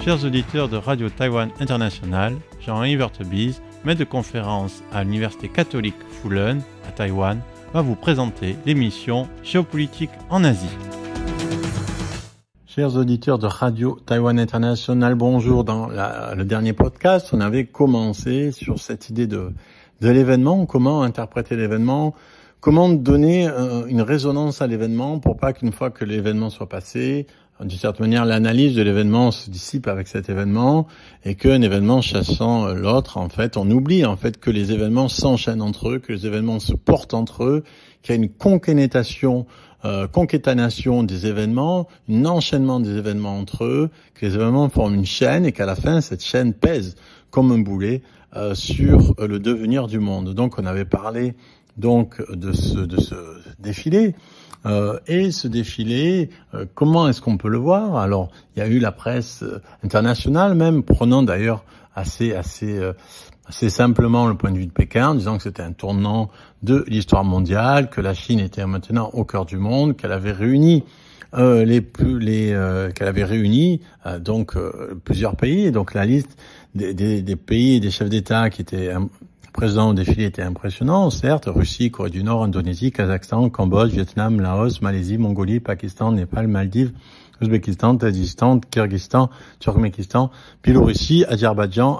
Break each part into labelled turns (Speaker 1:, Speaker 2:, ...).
Speaker 1: Chers auditeurs de Radio Taïwan International, Jean-Yves Heurtebise, maître de conférence à l'Université catholique Fulun à Taïwan, va vous présenter l'émission Géopolitique en Asie. Chers auditeurs de Radio Taïwan International, bonjour. Dans le dernier podcast, on avait commencé sur cette idée de l'événement, comment interpréter l'événement, comment donner une résonance à l'événement pour pas qu'une fois que l'événement soit passé, d'une certaine manière, l'analyse de l'événement se dissipe avec cet événement et qu'un événement chassant l'autre, en fait, on oublie en fait que les événements s'enchaînent entre eux, que les événements se portent entre eux, qu'il y a une concaténation des événements, un enchaînement des événements entre eux, que les événements forment une chaîne et qu'à la fin, cette chaîne pèse comme un boulet sur le devenir du monde. Donc, on avait parlé donc de ce défilé. Et ce défilé, comment est-ce qu'on peut le voir? Alors, il y a eu la presse internationale même, prenant d'ailleurs assez simplement le point de vue de Pékin, en disant que c'était un tournant de l'histoire mondiale, que la Chine était maintenant au cœur du monde, qu'elle avait réuni plusieurs pays, et donc la liste des pays et des chefs d'État qui étaient présents au défilé était impressionnant, certes, Russie, Corée du Nord, Indonésie, Kazakhstan, Cambodge, Vietnam, Laos, Malaisie, Mongolie, Pakistan, Népal, Maldives, Ouzbékistan, Tadjikistan, Kyrgyzstan, Turkménistan, Biélorussie, Azerbaïdjan,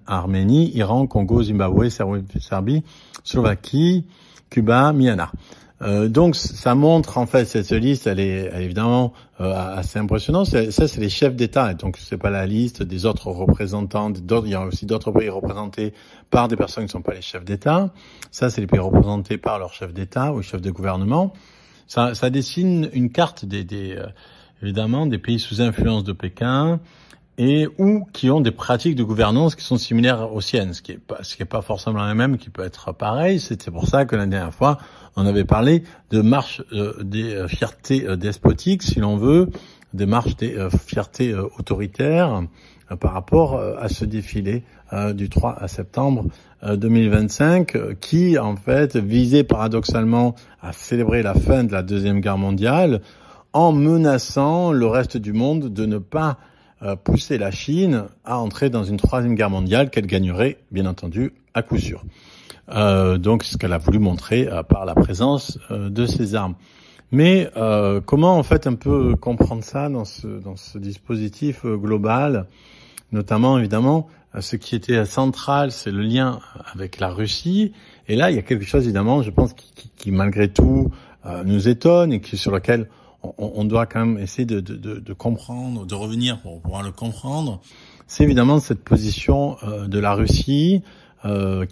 Speaker 1: Arménie, Iran, Congo, Zimbabwe, Serbie, Slovaquie, Cuba, Myanmar. Donc ça montre en fait cette liste, elle est évidemment assez impressionnante. Ça c'est les chefs d'État, donc c'est pas la liste des autres représentants. Il y a aussi d'autres pays représentés par des personnes qui ne sont pas les chefs d'État. Ça c'est les pays représentés par leurs chefs d'État ou chefs de gouvernement. Ça dessine une carte évidemment des pays sous influence de Pékin et ou qui ont des pratiques de gouvernance qui sont similaires aux siennes, ce qui est pas forcément la même, qui peut être pareil. C'était pour ça que la dernière fois, on avait parlé de marche des fiertés despotiques, si l'on veut, des marches des fiertés autoritaires par rapport à ce défilé du 3 septembre 2025, qui en fait visait paradoxalement à célébrer la fin de la Deuxième Guerre mondiale en menaçant le reste du monde de ne pas pousser la Chine à entrer dans une Troisième Guerre mondiale qu'elle gagnerait, bien entendu, à coup sûr. Donc, ce qu'elle a voulu montrer par la présence de ses armes. Mais comment, en fait, un peu comprendre ça dans ce dispositif global, notamment, évidemment, ce qui était central, c'est le lien avec la Russie. Et là, il y a quelque chose, évidemment, je pense, qui malgré tout, nous étonne et sur lequel on doit quand même essayer de comprendre, de revenir pour pouvoir le comprendre. C'est évidemment cette position de la Russie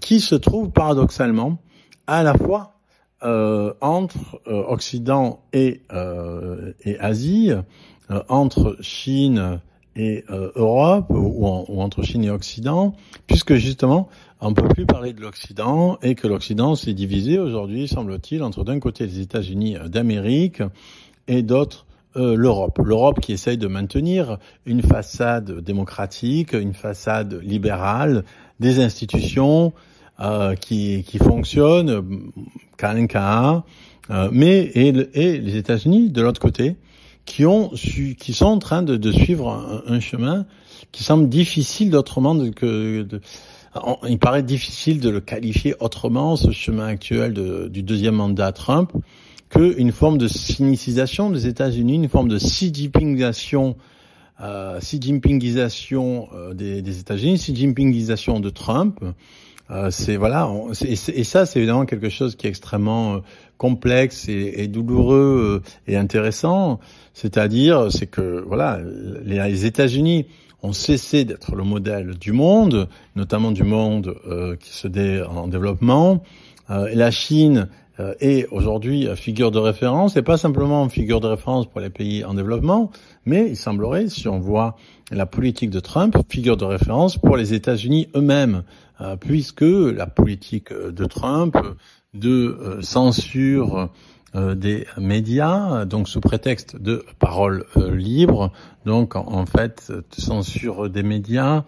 Speaker 1: qui se trouve paradoxalement à la fois entre Occident et Asie, entre Chine et Europe ou entre Chine et Occident, puisque justement on ne peut plus parler de l'Occident et que l'Occident s'est divisé aujourd'hui, semble-t-il, entre d'un côté les États-Unis d'Amérique et d'autres l'Europe. L'Europe qui essaye de maintenir une façade démocratique, une façade libérale, des institutions qui fonctionnent qu'à un cas, mais et les États-Unis de l'autre côté qui sont en train de suivre un chemin qui semble difficile il paraît difficile de le qualifier autrement, ce chemin actuel du deuxième mandat Trump, qu'une forme de sinicisation des États-Unis, une forme de Xi Jinpingisation des États-Unis, Xi Jinpingisation de Trump. Et ça, c'est évidemment quelque chose qui est extrêmement complexe et douloureux et intéressant. C'est-à-dire, c'est que voilà, les États-Unis ont cessé d'être le modèle du monde, notamment du monde en développement. Et la Chine est aujourd'hui figure de référence, et pas simplement figure de référence pour les pays en développement, mais il semblerait, si on voit la politique de Trump, figure de référence pour les États-Unis eux-mêmes, puisque la politique de Trump de censure des médias, donc sous prétexte de parole libre, donc en fait censure des médias,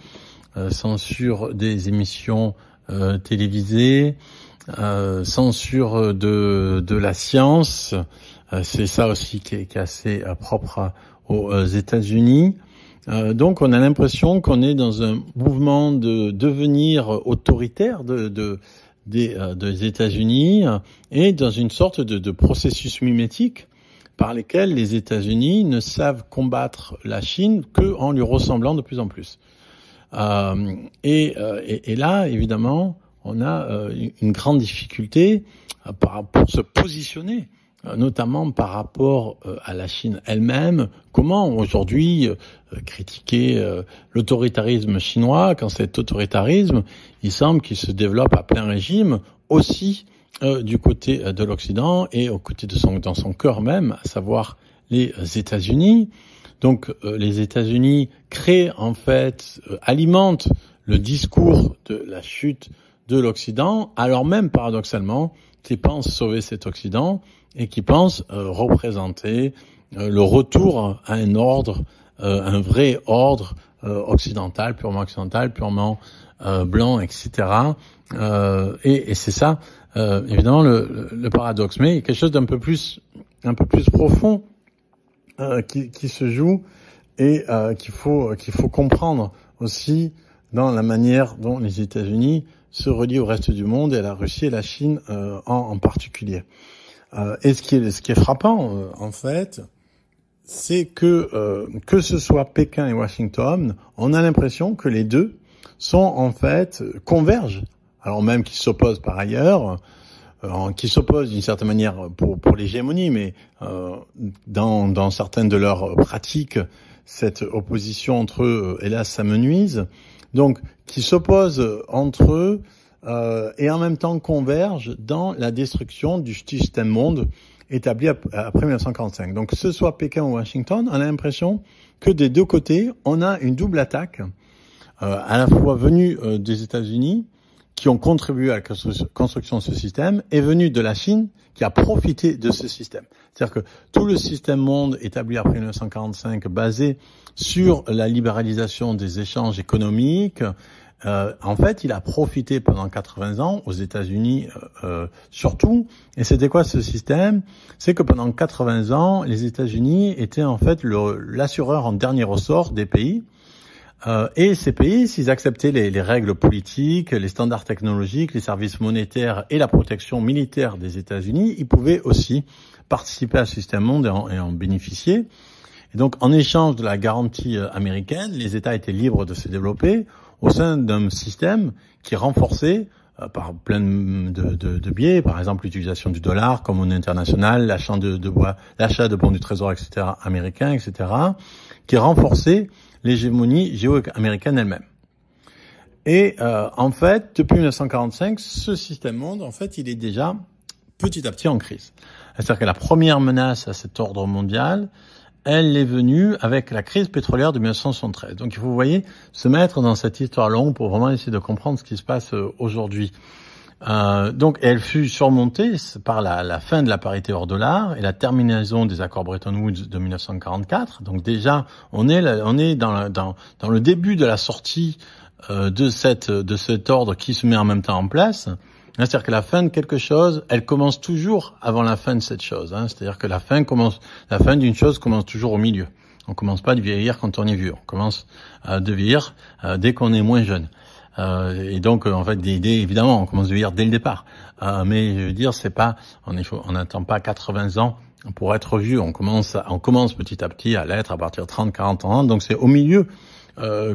Speaker 1: censure des émissions télévisées, censure de la science, c'est ça aussi qui est assez propre aux États-Unis. Donc on a l'impression qu'on est dans un mouvement de devenir autoritaire des États-Unis et dans une sorte de processus mimétique par lesquels les États-Unis ne savent combattre la Chine qu'en lui ressemblant de plus en plus. Et là, évidemment, on a une grande difficulté pour se positionner, notamment par rapport à la Chine elle-même. Comment aujourd'hui critiquer l'autoritarisme chinois quand cet autoritarisme, il semble qu'il se développe à plein régime aussi du côté de l'Occident et au côté dans son cœur même, à savoir les États-Unis. Donc les États-Unis créent en fait, alimentent le discours de la chute de l'Occident, alors même paradoxalement qu'ils pensent sauver cet Occident et qui pensent représenter le retour à un ordre, un vrai ordre occidental, purement blanc, etc. Et c'est ça, évidemment, le paradoxe. Mais il y a quelque chose d'un peu plus profond qui se joue et qu'il faut comprendre aussi dans la manière dont les États-Unis se relient au reste du monde et à la Russie et la Chine en particulier. Et ce qui est frappant, en fait, c'est que ce soit Pékin et Washington, on a l'impression que les deux sont en fait convergent, alors même qu'ils s'opposent par ailleurs, qui s'opposent d'une certaine manière pour l'hégémonie, mais dans certaines de leurs pratiques, cette opposition entre eux, hélas, s'amenuise. Donc, qui s'opposent entre eux et en même temps convergent dans la destruction du système monde établi après 1945. Donc, que ce soit Pékin ou Washington, on a l'impression que des deux côtés, on a une double attaque, à la fois venue des États-Unis, qui ont contribué à la construction de ce système, est venue de la Chine, qui a profité de ce système. C'est-à-dire que tout le système monde établi après 1945, basé sur la libéralisation des échanges économiques, en fait, il a profité pendant 80 ans aux États-Unis surtout. Et c'était quoi ce système? C'est que pendant 80 ans, les États-Unis étaient en fait l'assureur en dernier ressort des pays. Et ces pays, s'ils acceptaient les règles politiques, les standards technologiques, les services monétaires et la protection militaire des États-Unis, ils pouvaient aussi participer à ce système monde et en bénéficier. Et donc, en échange de la garantie américaine, les États étaient libres de se développer au sein d'un système qui est renforcé par plein de biais, par exemple l'utilisation du dollar comme monnaie internationale, l'achat de bons du Trésor, etc., américain, etc., qui est renforcé l'hégémonie géo-américaine elle-même. Et en fait, depuis 1945, ce système monde, en fait, il est déjà petit à petit en crise. C'est-à-dire que la première menace à cet ordre mondial, elle est venue avec la crise pétrolière de 1973. Donc, il faut, vous voyez, se mettre dans cette histoire longue pour vraiment essayer de comprendre ce qui se passe aujourd'hui. Donc, elle fut surmontée par la fin de la parité hors-dollar et la terminaison des accords Bretton Woods de 1944. Donc déjà, on est dans le début de la sortie de cet ordre qui se met en même temps en place. C'est-à-dire que la fin de quelque chose, elle commence toujours avant la fin de cette chose. C'est-à-dire que la fin d'une chose commence toujours au milieu. On commence pas de vieillir quand on est vieux. On commence de vieillir dès qu'on est moins jeune. Et donc, en fait, évidemment, on commence à vieillir dès le départ. Mais je veux dire, on n'attend pas 80 ans pour être vieux. On commence petit à petit à l'être à partir de 30, 40 ans. Donc, c'est au milieu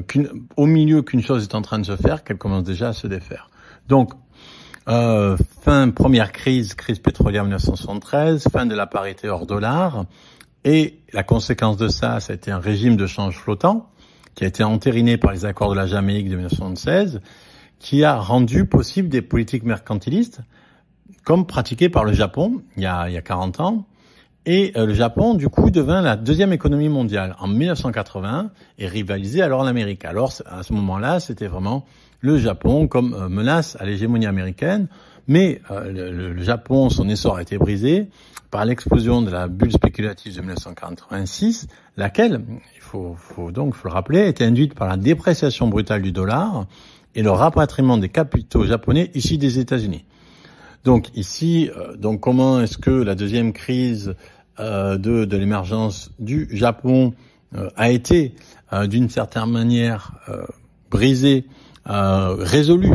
Speaker 1: qu'une chose est en train de se faire, qu'elle commence déjà à se défaire. Donc, première crise pétrolière 1973, fin de la parité hors dollar. Et la conséquence de ça a été un régime de change flottant, qui a été entériné par les accords de la Jamaïque de 1976, qui a rendu possible des politiques mercantilistes, comme pratiquées par le Japon il y a 40 ans. Et le Japon, du coup, devint la deuxième économie mondiale en 1980 et rivalisait alors l'Amérique. Alors, à ce moment-là, c'était vraiment le Japon comme menace à l'hégémonie américaine. Mais le Japon, son essor a été brisé par l'explosion de la bulle spéculative de 1986, laquelle, il faut le rappeler, était induite par la dépréciation brutale du dollar et le rapatriement des capitaux japonais issus des États-Unis. Donc ici, comment est-ce que la deuxième crise de l'émergence du Japon a été d'une certaine manière brisée, résolue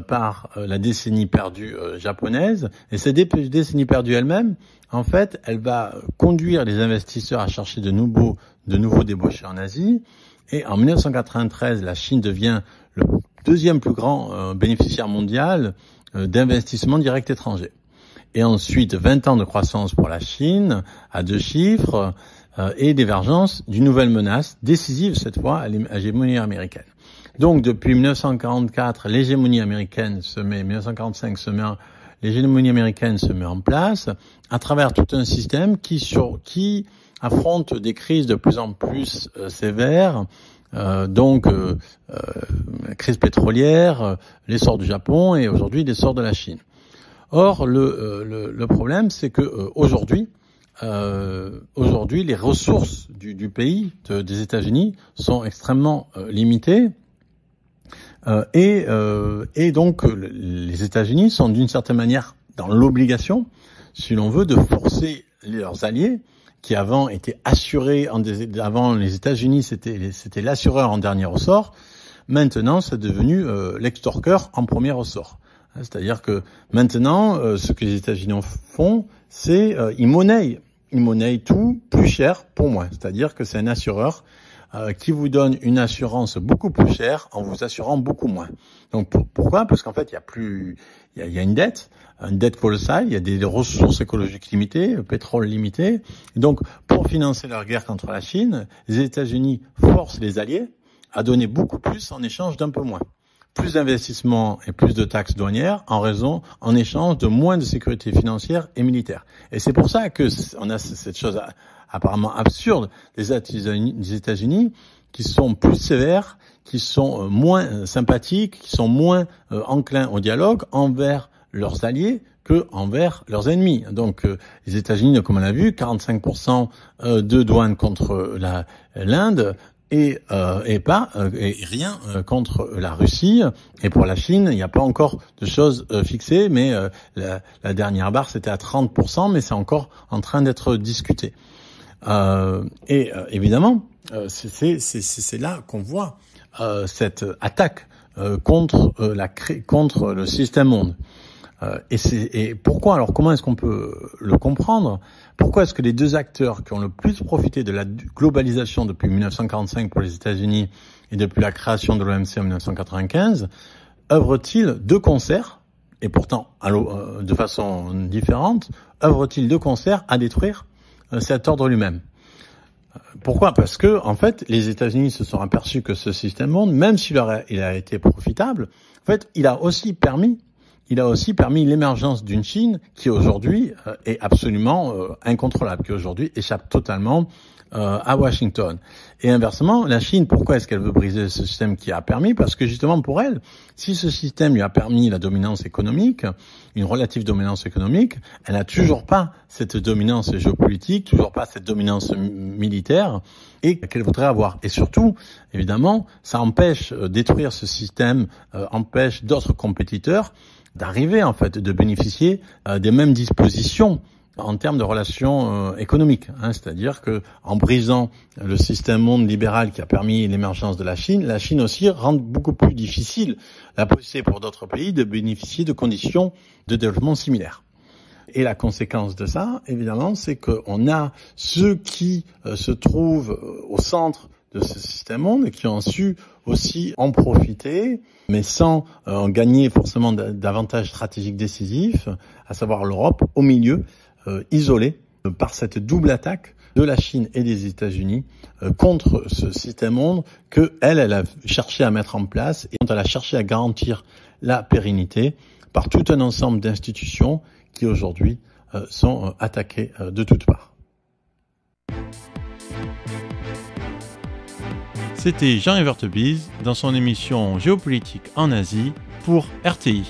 Speaker 1: par la décennie perdue japonaise. Et cette décennie perdue elle-même, en fait, elle va conduire les investisseurs à chercher de nouveaux débouchés en Asie. Et en 1993, la Chine devient le deuxième plus grand bénéficiaire mondial d'investissements directs étrangers. Et ensuite, 20 ans de croissance pour la Chine, à 2 chiffres, et d'émergence d'une nouvelle menace, décisive cette fois, à l'hégémonie américaine. Donc, depuis 1944, l'hégémonie américaine l'hégémonie américaine se met en place à travers tout un système qui affronte des crises de plus en plus sévères, la crise pétrolière, l'essor du Japon et aujourd'hui l'essor de la Chine. Or, le problème, c'est que aujourd'hui, les ressources du pays, des États-Unis, sont extrêmement limitées. Et donc les États-Unis sont d'une certaine manière dans l'obligation, si l'on veut, de forcer leurs alliés qui avant étaient assurés avant les États-Unis, c'était l'assureur en dernier ressort. Maintenant, c'est devenu l'extorqueur en premier ressort. C'est-à-dire que maintenant, ce que les États-Unis font, c'est ils monnaient tout plus cher pour moi. C'est-à-dire que c'est un assureur qui vous donne une assurance beaucoup plus chère en vous assurant beaucoup moins. Donc pourquoi ? Parce qu'en fait, il y a une dette colossale, il y a des ressources écologiques limitées, le pétrole limité. Et donc, pour financer leur guerre contre la Chine, les États-Unis forcent les alliés à donner beaucoup plus en échange d'un peu moins. Plus d'investissements et plus de taxes douanières en échange de moins de sécurité financière et militaire. Et c'est pour ça que on a cette chose apparemment absurde des États-Unis qui sont plus sévères, qui sont moins sympathiques, qui sont moins enclins au dialogue envers leurs alliés que envers leurs ennemis. Donc les États-Unis, comme on l'a vu, 45% de douane contre l'Inde, et rien contre la Russie. Et pour la Chine, il n'y a pas encore de choses fixées, mais la dernière barre c'était à 30%, mais c'est encore en train d'être discuté. Évidemment, c'est là qu'on voit cette attaque contre le système monde. Et pourquoi ? Alors comment est-ce qu'on peut le comprendre ? Pourquoi est-ce que les deux acteurs qui ont le plus profité de la globalisation depuis 1945 pour les États-Unis et depuis la création de l'OMC en 1995 œuvrent-ils de concert, et pourtant de façon différente, œuvrent-ils de concert à détruire cet ordre lui-même ? Pourquoi ? Parce que, en fait, les États-Unis se sont aperçus que ce système monde, même s'il a été profitable, en fait, il a aussi permis l'émergence d'une Chine qui aujourd'hui est absolument incontrôlable, qui aujourd'hui échappe totalement à Washington. Et inversement, la Chine, pourquoi est-ce qu'elle veut briser ce système qui a permis ? Parce que justement pour elle, si ce système lui a permis la dominance économique, une relative dominance économique, elle n'a toujours pas cette dominance géopolitique, toujours pas cette dominance militaire et qu'elle voudrait avoir. Et surtout, évidemment, ça empêche détruire ce système, empêche d'autres compétiteurs d'arriver en fait, de bénéficier des mêmes dispositions en termes de relations économiques, c'est-à-dire que en brisant le système monde libéral qui a permis l'émergence de la Chine aussi rend beaucoup plus difficile la possibilité pour d'autres pays de bénéficier de conditions de développement similaires. Et la conséquence de ça, évidemment, c'est qu'on a ceux qui se trouvent au centre de ce système monde et qui ont su aussi en profiter, mais sans en gagner forcément d'avantages stratégiques décisifs, à savoir l'Europe au milieu, isolée par cette double attaque de la Chine et des États-Unis contre ce système monde que elle a cherché à mettre en place et dont elle a cherché à garantir la pérennité par tout un ensemble d'institutions qui aujourd'hui sont attaquées de toutes parts.
Speaker 2: C'était Jean Evertebise dans son émission Géopolitique en Asie pour RTI.